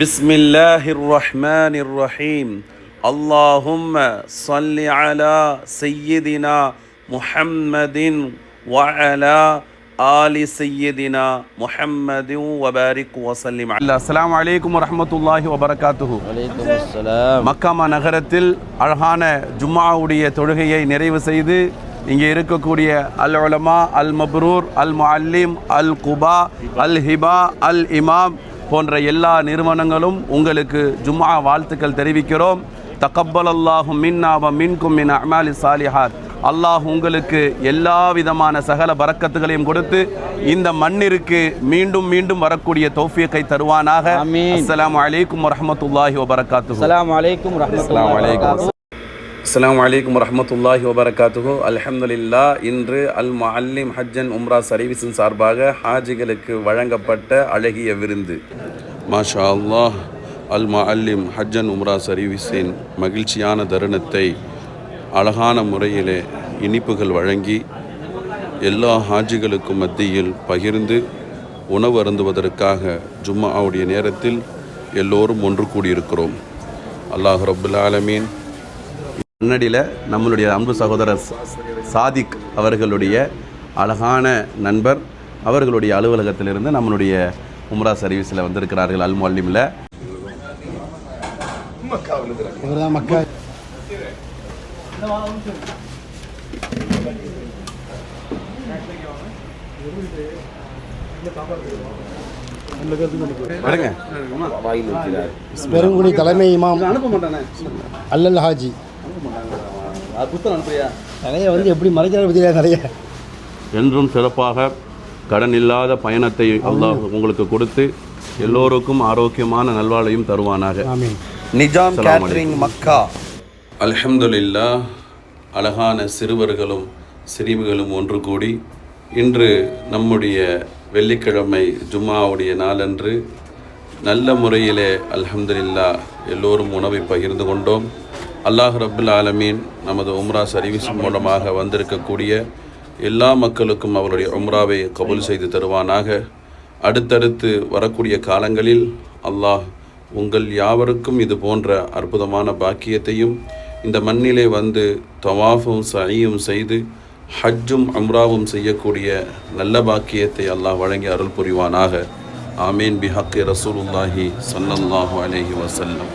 بسم الله الرحمن الرحيم اللهم صل على سيدنا محمد وعلى آل سيدنا محمد وبارك وسلم. السلام عليكم ورحمة الله وبركاته. وعليكم السلام. மக்கமா நகரத்தில் அழகான ஜும்ஆவுடைய தொழுகையை நிறைவு செய்து இங்கே இருக்கக்கூடிய அல் உலமா, அல் மப்ரூர், அல் முஅல்லிம், அல் குபா, அல் ஹிபா, அல் இமாம் போன்ற எல்லா நிறுவனங்களும் உங்களுக்கு ஜும்ஆ வாழ்த்துக்கள் தெரிவிக்கிறோம். தகப்பலல்லாஹு மின்னா வ மின்கும் மின் அமாலி சாலிஹாத். அல்லாஹ் உங்களுக்கு எல்லா விதமான சகல பரக்கத்துகளையும் கொடுத்து இந்த மண்ணிற்கு மீண்டும் மீண்டும் வரக்கூடிய தௌஃபீக்கை தருவானாக. அஸ்ஸலாமு அலைக்கும் வரஹ்மத்துல்லாஹி வபரகாத்துஹு. அஸ்ஸலாமு அலைக்கும் வரஹ்மத்துல்லாஹி வபரகாத்துஹு. அஸ்ஸலாமு அலைக்கும் வரஹ்மத்துல்லாஹி வபரகாத்துஹு. அல்ஹம்துலில்லாஹ். இன்று அல் முஅல்லிம் ஹஜ் அண்ட் உம்ரா சர்வீஸின் சார்பாக ஹாஜிகளுக்கு வழங்கப்பட்ட அழகிய விருந்து. மாஷா அல்லாஹ். அல் முஅல்லிம் ஹஜ் அண்ட் உம்ரா சர்வீஸின் மகிழ்ச்சியான தருணத்தை அழகான முறையிலே இனிப்புகள் வழங்கி எல்லா ஹாஜிகளுக்கும் மத்தியில் பகிர்ந்து உணவு அருந்துவதற்காக ஜும்ஆவுடைய நேரத்தில் எல்லோரும் ஒன்று கூடியிருக்கிறோம். அல்லாஹ் ரப்புல் ஆலமீன் முன்னாடியில் நம்மளுடைய அன்பு சகோதரர் சாதிக் அவர்களுடைய அழகான நண்பர் அவர்களுடைய அலுவலகத்திலிருந்து நம்மளுடைய உம்ரா சர்வீஸில் வந்திருக்கிறார்கள். அல் முஅல்லிமில் பெருங்குடி தலைமை இமாம் அல்லல் ஹாஜி நிறைய எப்படி மறைக்கிறார் பற்றியா நிறைய. என்றும் சிறப்பாக கடன் இல்லாத பயணத்தை அல்லாஹ் உங்களுக்கு கொடுத்து எல்லோருக்கும் ஆரோக்கியமான நல்வாழையும் தருவானாக. நிஜாம் கேட்டரிங் மக்கா. அல்ஹம்துலில்லாஹ். அழகான சிறுவர்களும் சிறுமிகளும் ஒன்று கூடி இன்று நம்முடைய வெள்ளிக்கிழமை ஜும்ஆவுடைய நாளன்று நல்ல முறையிலே அல்ஹம்துலில்லாஹ் எல்லோரும் உணவை பகிர்ந்து கொண்டோம். அல்லாஹ் ரப்புல் ஆலமீன் நமது உம்ரா சர்வீஸ் மூலமாக வந்திருக்கக்கூடிய எல்லா மக்களுக்கும் அவருடைய உம்ராவை கபூல் செய்து தருவானாக. அடுத்தடுத்து வரக்கூடிய காலங்களில் அல்லாஹ் உங்கள் யாவருக்கும் இது போன்ற அற்புதமான பாக்கியத்தையும் இந்த மண்ணிலே வந்து தவாஃபும் சஈயும் செய்து ஹஜ்ஜும் உம்ராவும் செய்யக்கூடிய நல்ல பாக்கியத்தை அல்லாஹ் வழங்கி அருள் புரிவானாக. ஆமீன். பிஹக்கி ரசூலுல்லாஹி ஸல்லல்லாஹு அலைஹி வஸல்லம்.